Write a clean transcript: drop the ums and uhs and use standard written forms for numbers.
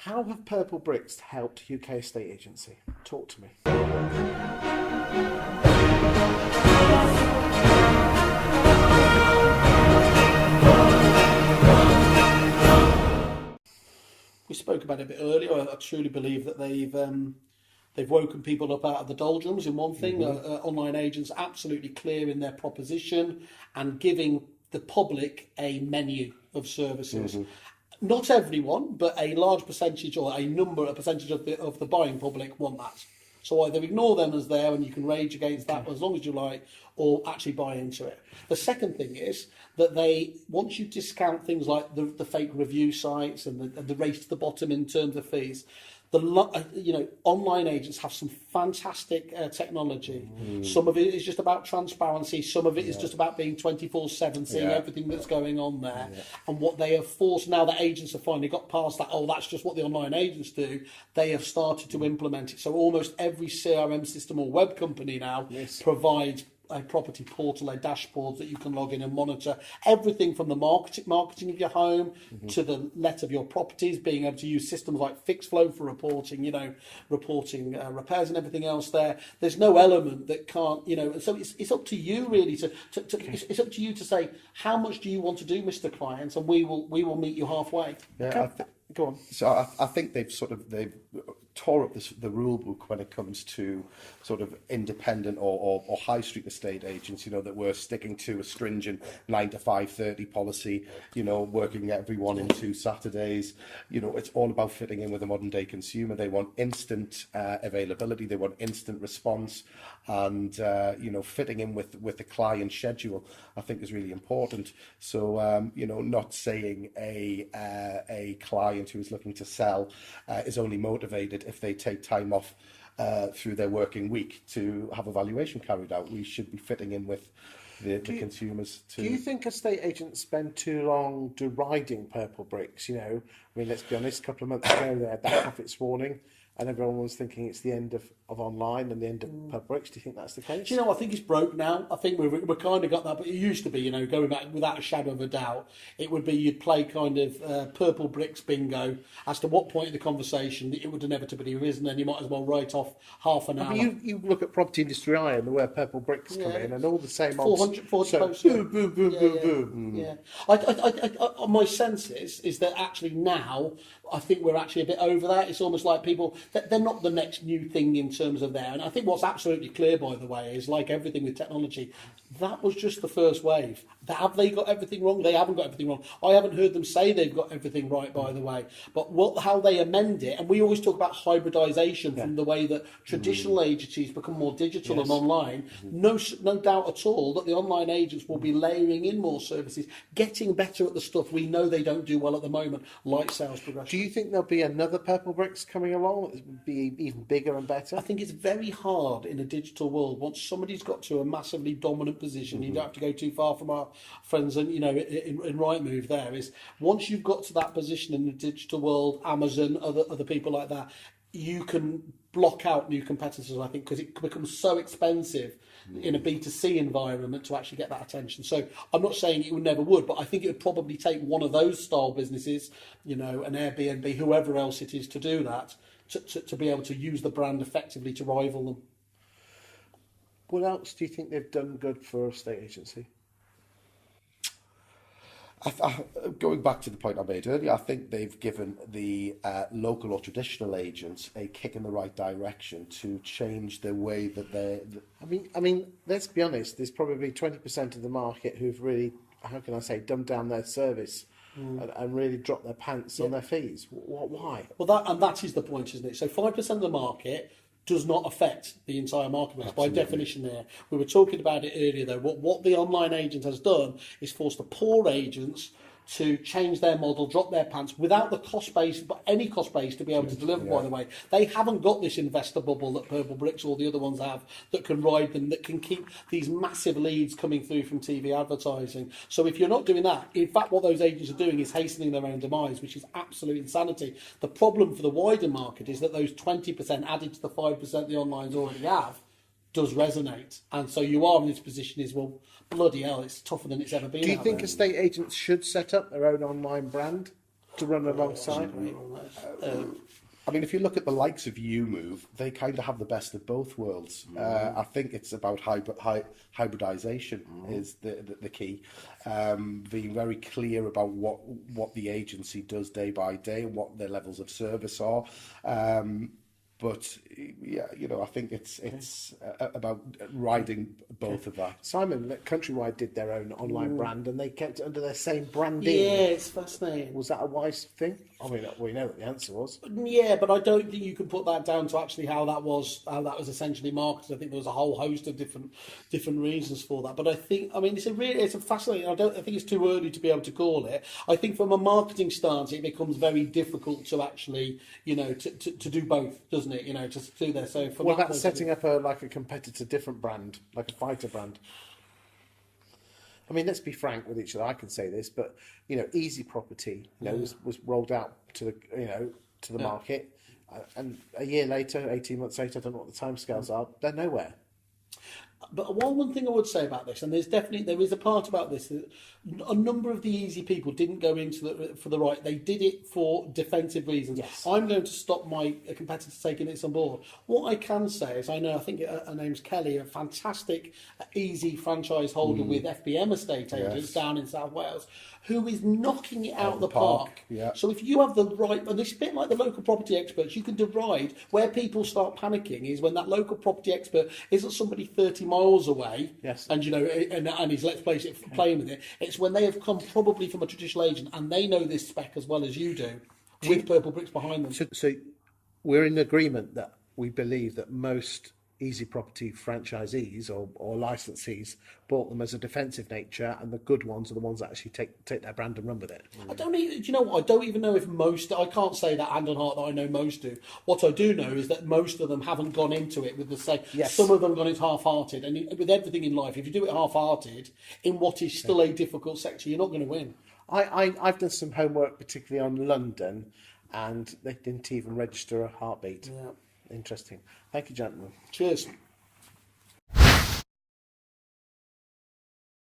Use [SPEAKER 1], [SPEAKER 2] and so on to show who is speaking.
[SPEAKER 1] How have Purplebricks helped UK estate agency? Talk to me.
[SPEAKER 2] We spoke about it a bit earlier. I truly believe that they've woken people up out of the doldrums in one thing. Online agents absolutely clear in their proposition and giving the public a menu of services. Not everyone, but a large percentage or a percentage of the buying public want that. So either ignore them as there and you can rage against that as long as you like, or actually buy into it. The second thing is that once you discount things like the fake review sites and the race to the bottom in terms of fees, online agents have some fantastic technology. Some of it is just about transparency. Some of it is just about being 24/7, seeing everything that's going on there. And what they have forced, now that agents have finally got past that, that's just what the online agents do, they have started to implement it. So almost every CRM system or web company now provides a property portal, a dashboard that you can log in and monitor everything from the marketing of your home to the let of your properties, being able to use systems like Fixflow for reporting, reporting repairs and everything else there. There's no element that can't, so it's up to you really it's up to you to say, how much do you want to do, Mr. Client, and we will meet you halfway.
[SPEAKER 1] Yeah, go on.
[SPEAKER 3] So I think they've tore up the rule book when it comes to sort of independent or high street estate agents, that we're sticking to a stringent 9 to 5:30 policy, working everyone in 2 Saturdays. It's all about fitting in with the modern day consumer. They want instant availability, they want instant response, and fitting in with the client schedule, I think, is really important. So not saying a client who is looking to sell is only motivated if they take time off through their working week to have a valuation carried out. We should be fitting in with the consumers too.
[SPEAKER 1] Do you think estate agents spend too long deriding Purplebricks? Let's be honest, a couple of months ago they had that profits warning and everyone was thinking it's the end of online and the end of Purplebricks. Do you think that's the case?
[SPEAKER 2] I think it's broke now. I think we've kind of got that, but it used to be, going back without a shadow of a doubt, it would be you'd play kind of Purplebricks bingo as to what point in the conversation it would inevitably arisen, and you might as well write off half an hour.
[SPEAKER 1] You look at Property Industry Eye and where Purplebricks come in and all the same
[SPEAKER 2] 400 posts.
[SPEAKER 1] Boom, boom, boom, boom, boom.
[SPEAKER 2] Yeah. My sense is that actually now, I think we're actually a bit over that. It's almost like people, they're not the next new thing in terms of there. And I think what's absolutely clear, by the way, is like everything with technology, that was just the first wave. Have they got everything wrong? They haven't got everything wrong. I haven't heard them say they've got everything right, by the way. But how they amend it, and we always talk about hybridisation from the way that traditional agencies become more digital and online. No doubt at all that the online agents will be layering in more services, getting better at the stuff we know they don't do well at the moment, like sales progression.
[SPEAKER 1] Do you think there'll be another Purplebricks coming along that will be even bigger and better?
[SPEAKER 2] I think it's very hard in a digital world. Once somebody's got to a massively dominant position, you don't have to go too far from our friends and in Rightmove there, is once you've got to that position in the digital world, Amazon, other people like that, you can block out new competitors, I think, because it becomes so expensive in a B2C environment to actually get that attention. So I'm not saying it would never would, but I think it would probably take one of those style businesses, an Airbnb, whoever else it is, to do that, to be able to use the brand effectively to rival them.
[SPEAKER 1] What else do you think they've done good for estate agency?
[SPEAKER 3] Going back to the point I made earlier, I think they've given the local or traditional agents a kick in the right direction to change the way that they.
[SPEAKER 1] I mean, let's be honest. There's probably 20% of the market who've really, dumbed down their service and really dropped their pants on their fees. Why?
[SPEAKER 2] Well, that is the point, isn't it? So 5% of the market does not affect the entire marketplace. Absolutely. By definition there. We were talking about it earlier though. What the online agent has done is forced the poor agents to change their model, drop their pants without the cost base, but any cost base to be able to deliver, by the way. They haven't got this investor bubble that Purplebricks or the other ones have that can ride them, that can keep these massive leads coming through from TV advertising. So if you're not doing that, in fact, what those agents are doing is hastening their own demise, which is absolute insanity. The problem for the wider market is that those 20% added to the 5% the onlines already have does resonate. And so you are in this position is, well, bloody hell, it's tougher than it's ever been.
[SPEAKER 1] Do you think estate agents should set up their own online brand? to run alongside.
[SPEAKER 3] I mean, if you look at the likes of Umove, they kind of have the best of both worlds. I think it's about hybridization is the key. Being very clear about what the agency does day by day and what their levels of service are. But yeah, you know, I think it's about riding both of that.
[SPEAKER 1] Simon, Countrywide did their own online brand, and they kept it under their same branding.
[SPEAKER 2] Yeah, it's fascinating.
[SPEAKER 1] Was that a wise thing? I mean, we know what the answer was.
[SPEAKER 2] Yeah, but I don't think you can put that down to actually how that was essentially marketed. I think there was a whole host of different reasons for that. But I think, I mean, it's a fascinating. I think it's too early to be able to call it. I think from a marketing stance, it becomes very difficult to actually, you know, to do both, doesn't it? You know, just do there. So from
[SPEAKER 1] What
[SPEAKER 2] that
[SPEAKER 1] about
[SPEAKER 2] point
[SPEAKER 1] setting up a competitor, different brand, like a fighter brand? I mean, let's be frank with each other. I can say this, but you know, Easy Property, you know, was rolled out to the market, and a year later, 18 months later, I don't know what the timescales are. They're nowhere.
[SPEAKER 2] But one thing I would say about this, and there is a part about this, that a number of the easy people didn't go into for the right. They did it for defensive reasons.
[SPEAKER 1] Yes.
[SPEAKER 2] I'm going to stop my competitor taking this on board. What I can say is, I think her name's Kelly, a fantastic easy franchise holder with FBM estate agents down in South Wales, who is knocking it out the park.
[SPEAKER 3] Yeah.
[SPEAKER 2] So if you have the right, and it's a bit like the local property experts, you can deride where people start panicking is when that local property expert isn't somebody 30 miles away,
[SPEAKER 1] Yes.
[SPEAKER 2] and you know, and he's playing with it. It's when they have come probably from a traditional agent and they know this spec as well as you do, with Purplebricks behind them.
[SPEAKER 1] So we're in agreement that we believe that most Easy Property franchisees or licensees bought them as a defensive nature, and the good ones are the ones that actually take their brand and run with it.
[SPEAKER 2] I don't even, do you know what? I don't even know if most, I can't say that hand on heart that I know most do. What I do know is that most of them haven't gone into it with the same,
[SPEAKER 1] Yes.
[SPEAKER 2] some of them gone into half-hearted, and with everything in life, if you do it half-hearted, in what is still a difficult sector, you're not going to win.
[SPEAKER 1] I've done some homework, particularly on London, and they didn't even register a heartbeat.
[SPEAKER 2] Yeah.
[SPEAKER 1] Interesting. Thank you, gentlemen.
[SPEAKER 2] Cheers.